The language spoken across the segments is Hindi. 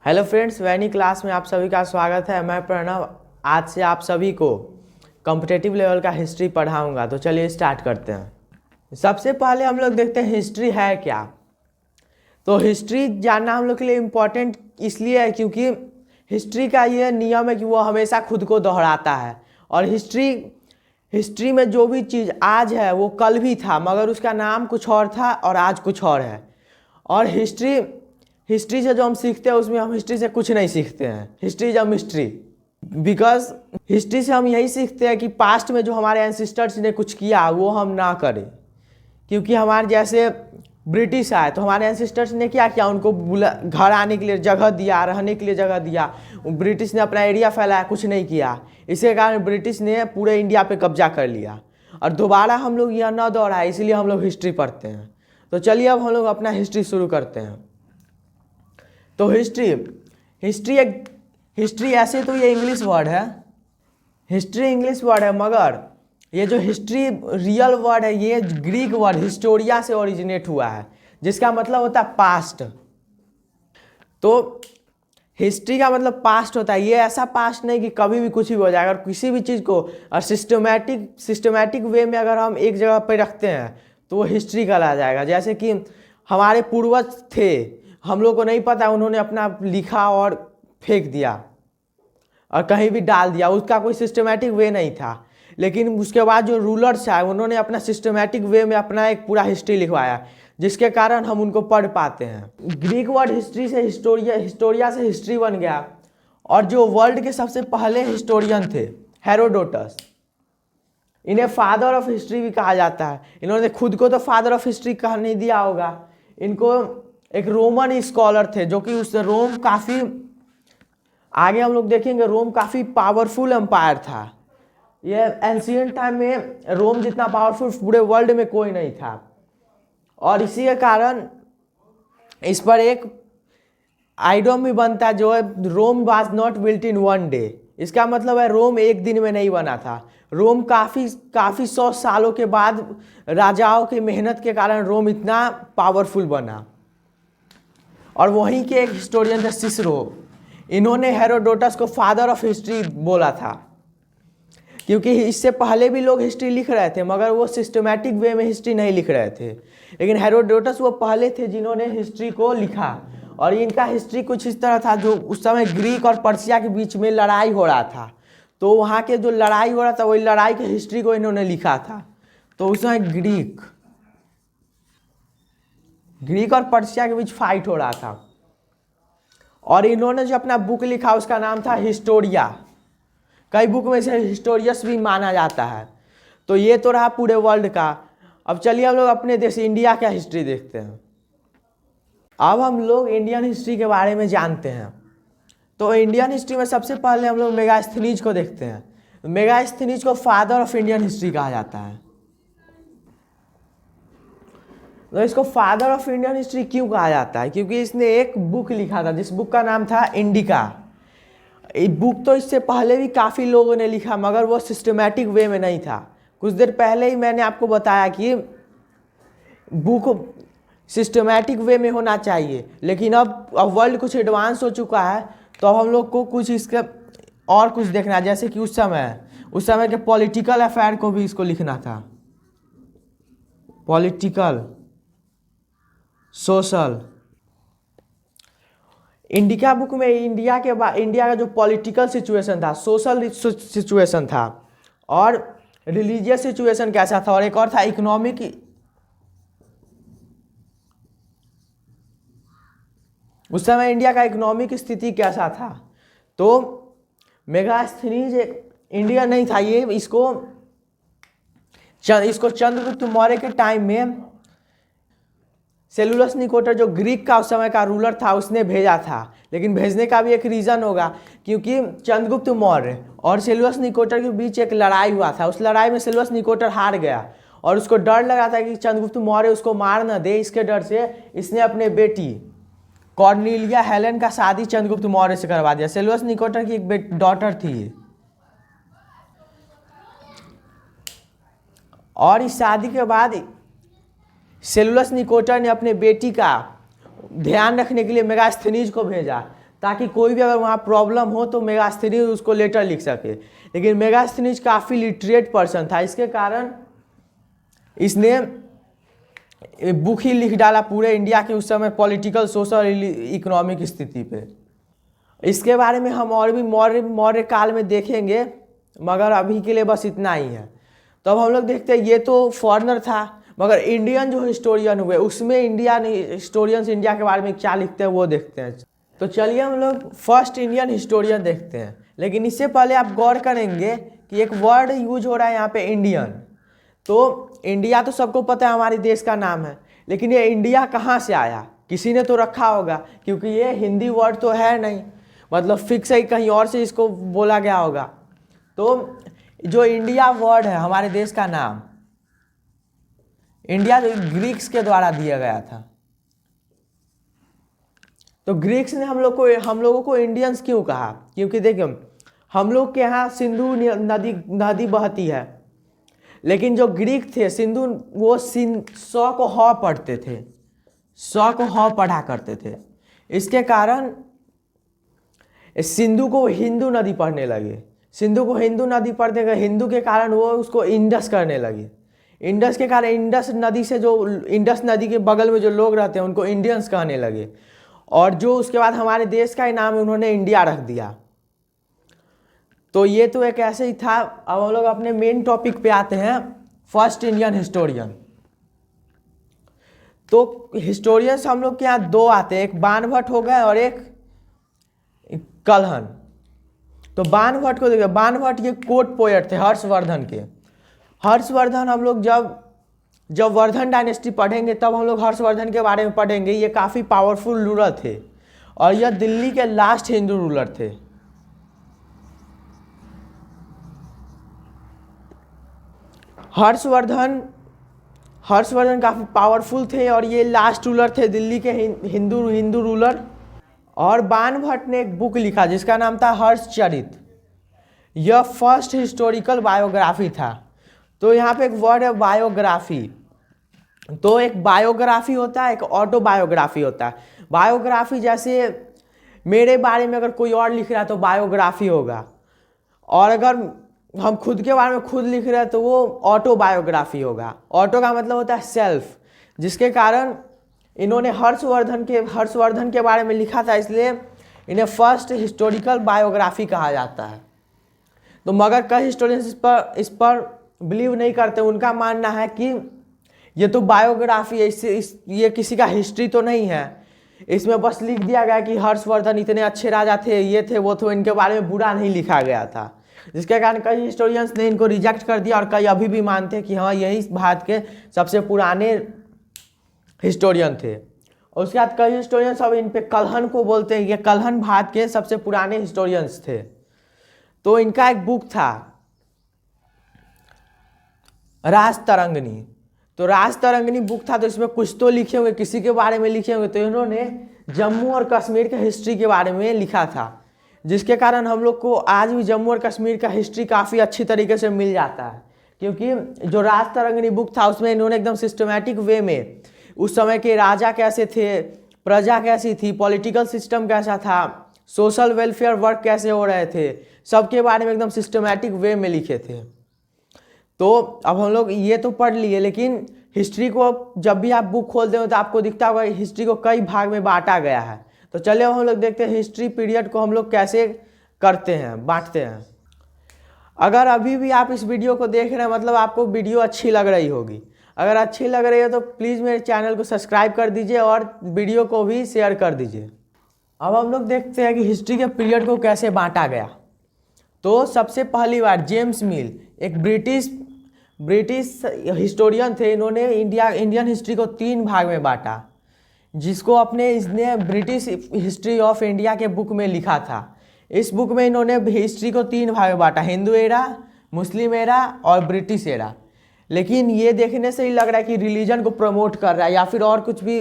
हेलो फ्रेंड्स, वैनी क्लास में आप सभी का स्वागत है। मैं प्रणव आज से आप सभी को कॉम्पिटिटिव लेवल का हिस्ट्री पढ़ाऊंगा। तो चलिए स्टार्ट करते हैं। सबसे पहले हम लोग देखते हैं हिस्ट्री है क्या। तो हिस्ट्री जानना हम लोग के लिए इम्पोर्टेंट इसलिए है क्योंकि हिस्ट्री का ये नियम है कि वो हमेशा खुद को दोहराता है। और हिस्ट्री में जो भी चीज़ आज है वो कल भी था, मगर उसका नाम कुछ और था और आज कुछ और है। और हिस्ट्री से जो हम सीखते हैं उसमें हम हिस्ट्री से कुछ नहीं सीखते हैं। History is a mystery. Because history से हम यही सीखते हैं कि पास्ट में जो हमारे एंसिस्टर्स ने कुछ किया वो हम ना करें। क्योंकि हमारे जैसे ब्रिटिश आए तो हमारे एंसिस्टर्स ने क्या किया, उनको घर आने के लिए जगह दिया, रहने के लिए जगह दिया। ब्रिटिश ने अपना एरिया फैलाया, कुछ नहीं किया। इसके कारण ब्रिटिश ने पूरे इंडिया पे कब्जा कर लिया। और दोबारा हम लोग यह न दोहराए, इसलिए हम लोग हिस्ट्री पढ़ते हैं। तो चलिए अब हम लोग अपना हिस्ट्री शुरू करते हैं। तो हिस्ट्री ऐसे तो ये इंग्लिश वर्ड है, हिस्ट्री इंग्लिश वर्ड है, मगर ये जो हिस्ट्री रियल वर्ड है ये ग्रीक वर्ड हिस्टोरिया से ओरिजिनेट हुआ है, जिसका मतलब होता है पास्ट। तो हिस्ट्री का मतलब पास्ट होता है। ये ऐसा पास्ट नहीं कि कभी भी कुछ भी हो जाएगा। अगर किसी भी चीज़ को सिस्टमैटिक वे में अगर हम एक जगह पर रखते हैं तो वो हिस्ट्री कहलाया जाएगा। जैसे कि हमारे पूर्वज थे, हम लोग को नहीं पता, उन्होंने अपना लिखा और फेंक दिया और कहीं भी डाल दिया, उसका कोई सिस्टमैटिक वे नहीं था। लेकिन उसके बाद जो रूलर्स आए उन्होंने अपना सिस्टमैटिक वे में अपना एक पूरा हिस्ट्री लिखवाया, जिसके कारण हम उनको पढ़ पाते हैं। ग्रीक वर्ड हिस्ट्री से हिस्टोरिया से हिस्ट्री बन गया। और जो वर्ल्ड के सबसे पहले हिस्टोरियन थे हेरोडोटस, इन्हें फादर ऑफ हिस्ट्री भी कहा जाता है। इन्होंने खुद को तो फादर ऑफ हिस्ट्री कहा नहीं दिया होगा। इनको एक रोमन स्कॉलर थे जो कि उस रोम काफ़ी आगे हम लोग देखेंगे, रोम काफ़ी पावरफुल एम्पायर था। ये एंशिएंट टाइम में रोम जितना पावरफुल पूरे वर्ल्ड में कोई नहीं था। और इसी के कारण इस पर एक आइडियम भी बनता है जो है Rome was not built in one day. इसका मतलब है रोम एक दिन में नहीं बना था। रोम काफ़ी 100 सालों के बाद राजाओं की मेहनत के कारण रोम इतना पावरफुल बना। और वहीं के एक हिस्टोरियन थे सिसरो, इन्होंने हेरोडोटस को फादर ऑफ हिस्ट्री बोला था। क्योंकि इससे पहले भी लोग हिस्ट्री लिख रहे थे, मगर वो सिस्टमैटिक वे में हिस्ट्री नहीं लिख रहे थे। लेकिन हेरोडोटस वो पहले थे जिन्होंने हिस्ट्री को लिखा। और इनका हिस्ट्री कुछ इस तरह था, जो उस समय ग्रीक और पर्शिया के बीच में लड़ाई हो रहा था, तो वहाँ के जो लड़ाई हो रहा था वही लड़ाई की हिस्ट्री को इन्होंने लिखा था। तो उस समय ग्रीक और पर्शिया के बीच फाइट हो रहा था। और इन्होंने जो अपना बुक लिखा उसका नाम था हिस्टोरिया। कई बुक में से हिस्टोरियस भी माना जाता है। तो ये तो रहा पूरे वर्ल्ड का। अब चलिए हम लोग अपने देश इंडिया का हिस्ट्री देखते हैं। अब हम लोग इंडियन हिस्ट्री के बारे में जानते हैं। तो इंडियन हिस्ट्री में सबसे पहले हम लोग मेगास्थनीज को देखते हैं। मेगास्थनीज को फादर ऑफ इंडियन हिस्ट्री कहा जाता है। तो इसको फादर ऑफ इंडियन हिस्ट्री क्यों कहा जाता है? क्योंकि इसने एक बुक लिखा था जिस बुक का नाम था इंडिका। ये बुक तो इससे पहले भी काफ़ी लोगों ने लिखा, मगर वो सिस्टमैटिक वे में नहीं था। कुछ देर पहले ही मैंने आपको बताया कि बुक सिस्टमैटिक वे में होना चाहिए। लेकिन अब वर्ल्ड कुछ एडवांस हो चुका है, तो अब हम लोग को कुछ इसका और कुछ देखना है। जैसे कि उस समय के पॉलिटिकल अफेयर को भी इसको लिखना था, पॉलिटिकल सोशल। इंडिका बुक में इंडिया का जो पॉलिटिकल सिचुएशन था, सोशल सिचुएशन था, और रिलीजियस सिचुएशन कैसा था, और एक और था इकोनॉमिक। उस समय इंडिया का इकोनॉमिक स्थिति कैसा था। तो मेगास्थनीज इंडिया नहीं था, ये इसको चंद्रगुप्त मौर्य के टाइम में सेलुलस निकोटर जो ग्रीक का उस समय का रूलर था उसने भेजा था। लेकिन भेजने का भी एक रीज़न होगा, क्योंकि चंद्रगुप्त मौर्य और सेलुलस निकोटर के बीच एक लड़ाई हुआ था। उस लड़ाई में सेलुलस निकोटर हार गया और उसको डर लगा था कि चंद्रगुप्त मौर्य उसको मार न दे। इसके डर से इसने अपने बेटी कॉर्नेलिया हेलेन का शादी चंद्रगुप्त मौर्य से करवा दिया। सेलुलस निकोटर की एक डॉटर थी, और इस शादी के बाद सेलुलस निकोटर ने अपने बेटी का ध्यान रखने के लिए मेगास्थनीज को भेजा, ताकि कोई भी अगर वहाँ प्रॉब्लम हो तो मेगास्थनीज उसको लेटर लिख सके। लेकिन मेगास्थनीज काफ़ी लिटरेट पर्सन था, इसके कारण इसने बुक ही लिख डाला पूरे इंडिया के उस समय पॉलिटिकल, सोशल, इकोनॉमिक स्थिति पे। इसके बारे में हम और भी मौर्य काल में देखेंगे, मगर अभी के लिए बस इतना ही है। तो अब हम लोग देखते हैं, ये तो फॉरेनर था, मगर इंडियन जो हिस्टोरियन हुए उसमें इंडियन हिस्टोरियंस इंडिया के बारे में क्या लिखते हैं वो देखते हैं। तो चलिए हम लोग फर्स्ट इंडियन हिस्टोरियन देखते हैं। लेकिन इससे पहले आप गौर करेंगे कि एक वर्ड यूज हो रहा है यहाँ पे, इंडियन। तो इंडिया तो सबको पता है हमारे देश का नाम है, लेकिन ये इंडिया कहाँ से आया, किसी ने तो रखा होगा, क्योंकि ये हिंदी वर्ड तो है नहीं, मतलब फिक्स है, कहीं और से इसको बोला गया होगा। तो जो इंडिया वर्ड है हमारे देश का नाम, इंडिया जो ग्रीक्स के द्वारा दिया गया था। तो ग्रीक्स ने हम लोगों को इंडियंस क्यों कहा, क्योंकि देखिए हम लोग के यहाँ सिंधु नदी बहती है, लेकिन जो ग्रीक थे सिंधु, वो 100 को ह पढ़ते थे, 100 को ह पढ़ा करते थे। इसके कारण सिंधु को हिंदू नदी पढ़ने लगे, सिंधु को हिंदू नदी पढ़ने के हिंदू के कारण वो उसको इंडस करने लगे। इंडस के कारण इंडस नदी से जो इंडस नदी के बगल में जो लोग रहते हैं उनको इंडियंस कहने लगे, और जो उसके बाद हमारे देश का ही नाम उन्होंने इंडिया रख दिया। तो ये तो एक ऐसे ही था। अब हम लोग अपने मेन टॉपिक पे आते हैं, फर्स्ट इंडियन हिस्टोरियन। तो हिस्टोरियंस हम लोग के यहाँ दो आते हैं, एक बाणभट्ट हो गए और एक कलहन। तो बाणभट्ट को देखिए, बाणभट्ट ये कोर्ट पोएट थे हर्षवर्धन के। हर्षवर्धन हम लोग जब वर्धन डायनेस्टी पढ़ेंगे तब हम लोग हर्षवर्धन के बारे में पढ़ेंगे। ये काफ़ी पावरफुल रूलर थे और यह दिल्ली के लास्ट हिंदू रूलर थे। हर्षवर्धन काफ़ी पावरफुल थे और ये लास्ट रूलर थे दिल्ली के हिंदू रूलर। और बाणभट्ट ने एक बुक लिखा जिसका नाम था हर्षचरित। यह फर्स्ट हिस्टोरिकल बायोग्राफी था। तो यहाँ पे एक वर्ड है बायोग्राफी। तो एक बायोग्राफी होता है, एक ऑटोबायोग्राफी होता है। बायोग्राफी जैसे मेरे बारे में अगर कोई और लिख रहा है तो बायोग्राफी होगा, और अगर हम खुद के बारे में खुद लिख रहे हैं तो वो ऑटोबायोग्राफी होगा। ऑटो का मतलब होता है सेल्फ, जिसके कारण इन्होंने हर्षवर्धन के बारे में लिखा था, इसलिए इन्हें फर्स्ट हिस्टोरिकल बायोग्राफी कहा जाता है। तो मगर कई हिस्टोरियंस इस पर बिलीव नहीं करते। उनका मानना है कि ये तो बायोग्राफी है, ये किसी का हिस्ट्री तो नहीं है, इसमें बस लिख दिया गया कि हर्षवर्धन इतने अच्छे राजा थे, ये थे वो थे, इनके बारे में बुरा नहीं लिखा गया था। जिसके कारण कई हिस्टोरियंस ने इनको रिजेक्ट कर दिया और कई अभी भी मानते हैं कि हाँ यही भारत के सबसे पुराने हिस्टोरियन थे। और उसके बाद कई हिस्टोरियंस अब इन पे कलहन को बोलते हैं, ये कलहन भारत के सबसे पुराने हिस्टोरियंस थे। तो इनका एक बुक था राजतरंगिणी। तो राजतरंगिणी बुक था, तो इसमें कुछ तो लिखे होंगे, किसी के बारे में लिखे होंगे। तो इन्होंने जम्मू और कश्मीर के हिस्ट्री के बारे में लिखा था, जिसके कारण हम लोग को आज भी जम्मू और कश्मीर का हिस्ट्री काफ़ी अच्छी तरीके से मिल जाता है। क्योंकि जो राजतरंगिणी बुक था उसमें इन्होंने एकदम सिस्टमैटिक वे में उस समय के राजा कैसे थे, प्रजा कैसी थी, पॉलिटिकल सिस्टम कैसा था, सोशल वेलफेयर वर्क कैसे हो रहे थे, सबके बारे में एकदम सिस्टमैटिक वे में लिखे थे। तो अब हम लोग ये तो पढ़ लिए, लेकिन हिस्ट्री को जब भी आप बुक खोलते हो तो आपको दिखता होगा हिस्ट्री को कई भाग में बांटा गया है। तो चलिए हम लोग देखते हैं हिस्ट्री पीरियड को हम लोग कैसे करते हैं, बांटते हैं। अगर अभी भी आप इस वीडियो को देख रहे हैं मतलब आपको वीडियो अच्छी लग रही होगी। अगर अच्छी लग रही है तो प्लीज़ मेरे चैनल को सब्सक्राइब कर दीजिए और वीडियो को भी शेयर कर दीजिए। अब हम लोग देखते हैं कि हिस्ट्री के पीरियड को कैसे बांटा गया। तो सबसे पहली बार जेम्स मिल, एक ब्रिटिश हिस्टोरियन थे। इन्होंने इंडियन हिस्ट्री को 3 भाग में बांटा, जिसको इसने ब्रिटिश हिस्ट्री ऑफ इंडिया के बुक में लिखा था। इस बुक में इन्होंने हिस्ट्री को 3 भाग में बांटा, हिंदू एरा, मुस्लिम एरा और ब्रिटिश एरा। लेकिन ये देखने से ही लग रहा है कि रिलीजन को प्रमोट कर रहा है या फिर और कुछ भी।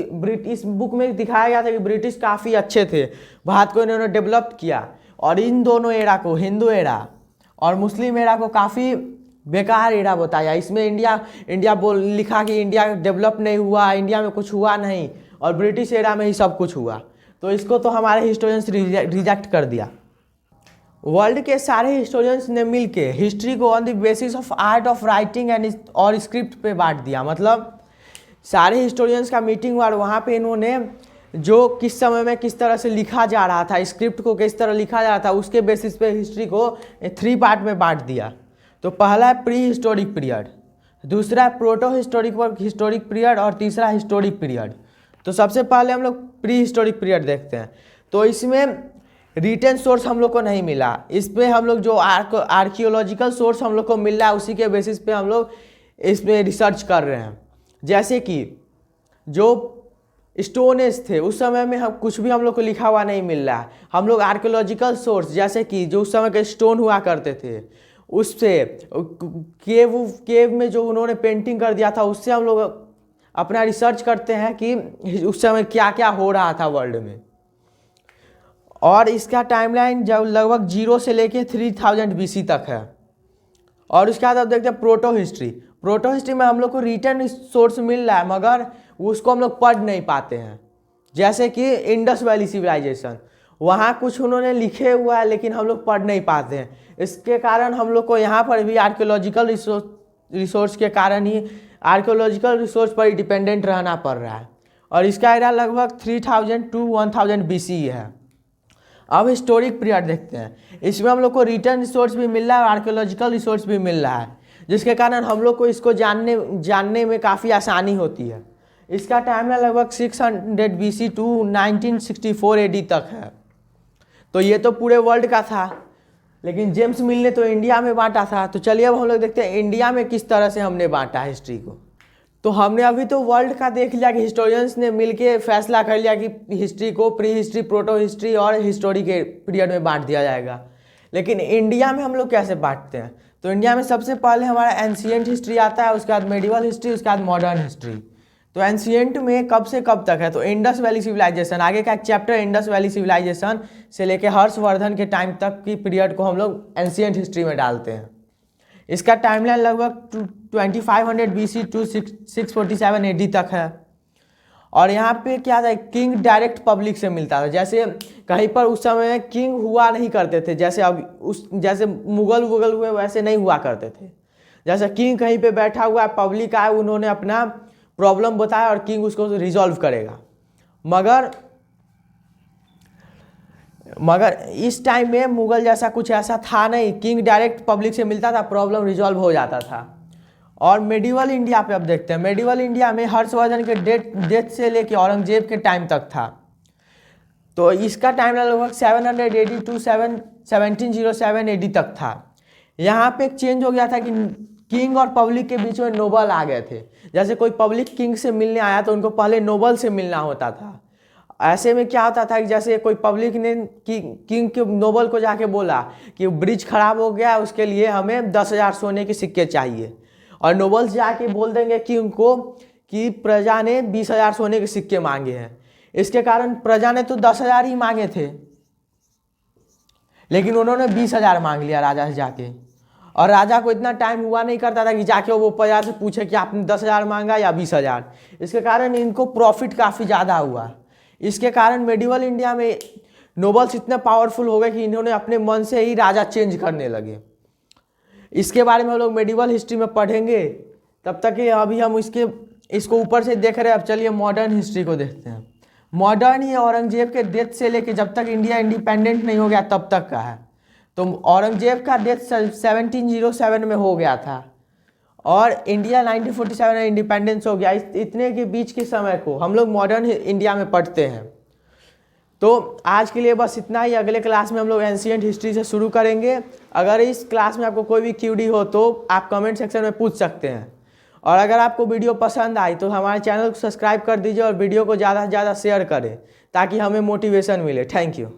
इस बुक में दिखाया गया था कि ब्रिटिश काफ़ी अच्छे थे, भारत को इन्होंने डेवलप किया, और इन दोनों एरा को, हिंदू एरा और मुस्लिम एरा को, काफ़ी बेकार एरा बताया। इसमें इंडिया लिखा कि इंडिया डेवलप नहीं हुआ, इंडिया में कुछ हुआ नहीं, और ब्रिटिश एरा में ही सब कुछ हुआ। तो इसको तो हमारे हिस्टोरियंस रिजेक्ट कर दिया। वर्ल्ड के सारे हिस्टोरियंस ने मिलके हिस्ट्री को on the basis of art of writing and और स्क्रिप्ट पे बांट दिया। मतलब सारे हिस्टोरियंस का मीटिंग हुआ और वहाँ पे इन्होंने जो किस समय में किस तरह से लिखा जा रहा था, स्क्रिप्ट को किस तरह लिखा जा रहा था, उसके बेसिस पे हिस्ट्री को 3 पार्ट में बांट दिया। तो पहला है प्री हिस्टोरिक पीरियड, दूसरा है प्रोटो हिस्टोरिक पीरियड और तीसरा हिस्टोरिक पीरियड। तो सबसे पहले हम लोग प्री हिस्टोरिक पीरियड देखते हैं। तो इसमें रिटन सोर्स हम लोग को नहीं मिला, इस पर हम लोग जो आर्कियोलॉजिकल सोर्स हम लोग को मिल रहा है उसी के बेसिस पे हम लोग इसमें रिसर्च कर रहे हैं। जैसे कि जो स्टोन एज थे उस समय में हम कुछ भी हम लोग को लिखा हुआ नहीं मिल रहा है। हम लोग आर्कियोलॉजिकल सोर्स जैसे कि जो उस समय के स्टोन हुआ करते थे उससे केव में जो उन्होंने पेंटिंग कर दिया था उससे हम लोग अपना रिसर्च करते हैं कि उस समय क्या क्या हो रहा था वर्ल्ड में। और इसका टाइमलाइन जब लगभग 0 से लेके 3000 BC तक है। और उसके बाद अब देखते हैं प्रोटो हिस्ट्री। प्रोटो हिस्ट्री में हम लोग को रिटन सोर्स मिल रहा है मगर उसको हम लोग पढ़ नहीं पाते हैं। जैसे कि इंडस वैली सिविलाइजेशन, वहाँ कुछ उन्होंने लिखे हुआ है लेकिन हम लोग पढ़ नहीं पाते हैं। इसके कारण हम लोग को यहाँ पर भी आर्कियोलॉजिकल रिसोर्स के कारण ही आर्कियोलॉजिकल रिसोर्स पर ही डिपेंडेंट रहना पड़ रहा है। और इसका एरा लगभग 3000 to 1000 BC है। अब हिस्टोरिक पीरियड देखते हैं। इसमें हम लोग को रिटर्न रिसोर्स भी मिल रहा है और आर्कियोलॉजिकल रिसोर्स भी मिल रहा है, जिसके कारण हम लोग को इसको जानने में काफ़ी आसानी होती है। इसका टाइम है लगभग 600 BC to 1964 AD तक है। तो ये तो पूरे वर्ल्ड का था, लेकिन जेम्स मिल ने तो इंडिया में बांटा था। तो चलिए अब हम लोग देखते हैं इंडिया में किस तरह से हमने बांटा हिस्ट्री को। तो हमने अभी तो वर्ल्ड का देख लिया कि हिस्टोरियंस ने मिलके फैसला कर लिया कि हिस्ट्री को प्री हिस्ट्री, प्रोटो हिस्ट्री और हिस्टोरी के पीरियड में बांट दिया जाएगा। लेकिन इंडिया में हम लोग कैसे बांटते हैं? तो इंडिया में सबसे पहले हमारा एंशिएंट हिस्ट्री आता है, उसके बाद मेडिवल हिस्ट्री, उसके बाद मॉडर्न हिस्ट्री। तो एंशिएंट में कब से कब तक है? तो इंडस वैली सिविलाइजेशन, आगे का एक चैप्टर इंडस वैली सिविलाइजेशन से लेके हर्षवर्धन के टाइम तक की पीरियड को हम लोग एंशिएंट हिस्ट्री में डालते हैं। इसका टाइमलाइन लगभग 2500 BC to 647 AD तक है। और यहाँ पे क्या था, किंग डायरेक्ट पब्लिक से मिलता था। जैसे कहीं पर उस समय किंग हुआ नहीं करते थे, जैसे अब जैसे मुगल हुए वैसे नहीं हुआ करते थे। जैसे किंग कहीं पे बैठा हुआ है, पब्लिक आए, उन्होंने अपना प्रॉब्लम बताया और किंग उसको रिजॉल्व करेगा। मगर इस टाइम में मुगल जैसा कुछ ऐसा था नहीं, किंग डायरेक्ट पब्लिक से मिलता था, प्रॉब्लम रिजॉल्व हो जाता था। और मेडिवल इंडिया पे अब देखते हैं। मेडिवल इंडिया में हर्षवर्धन के डेथ से लेके औरंगजेब के टाइम तक था। तो इसका टाइम लगभग 700 AD to 1707 AD तक था। यहाँ पे एक चेंज हो गया था कि किंग और पब्लिक के बीच में नोबल आ गए थे। जैसे कोई पब्लिक किंग से मिलने आया तो उनको पहले नोबल से मिलना होता था। ऐसे में क्या होता था कि जैसे कोई पब्लिक ने किंग के नोबल को जाके बोला कि ब्रिज खराब हो गया, उसके लिए हमें 10,000 सोने के सिक्के चाहिए, और नोबल्स जाके बोल देंगे किंग को कि प्रजा ने 20,000 सोने के सिक्के मांगे हैं। इसके कारण प्रजा ने तो 10,000 ही मांगे थे, लेकिन उन्होंने 20,000 मांग लिया राजा से जाके। और राजा को इतना टाइम हुआ नहीं करता था कि जाके वो प्रजा से पूछे कि आपने 10,000 मांगा या 20,000। इसके कारण इनको प्रॉफिट काफ़ी ज़्यादा हुआ। इसके कारण मेडिवल इंडिया में नोबल्स इतने पावरफुल हो गए कि इन्होंने अपने मन से ही राजा चेंज करने लगे। इसके बारे में हम लोग मेडिवल हिस्ट्री में पढ़ेंगे। तब तक कि अभी हम इसको ऊपर से देख रहे हैं। अब चलिए मॉडर्न हिस्ट्री को देखते हैं। मॉडर्न ये औरंगजेब के डेथ से लेके जब तक इंडिया इंडिपेंडेंट नहीं हो गया तब तक का है। तो औरंगजेब का डेथ 1707 में हो गया था और इंडिया 1947 में इंडिपेंडेंस हो गया। इतने के बीच के समय को हम लोग मॉडर्न इंडिया में पढ़ते हैं। तो आज के लिए बस इतना ही। अगले क्लास में हम लोग एंशिएंट हिस्ट्री से शुरू करेंगे। अगर इस क्लास में आपको कोई भी क्यूरी हो तो आप कमेंट सेक्शन में पूछ सकते हैं। और अगर आपको वीडियो पसंद आई तो हमारे चैनल को सब्सक्राइब कर दीजिए और वीडियो को ज़्यादा से ज़्यादा शेयर करें ताकि हमें मोटिवेशन मिले। Thank you.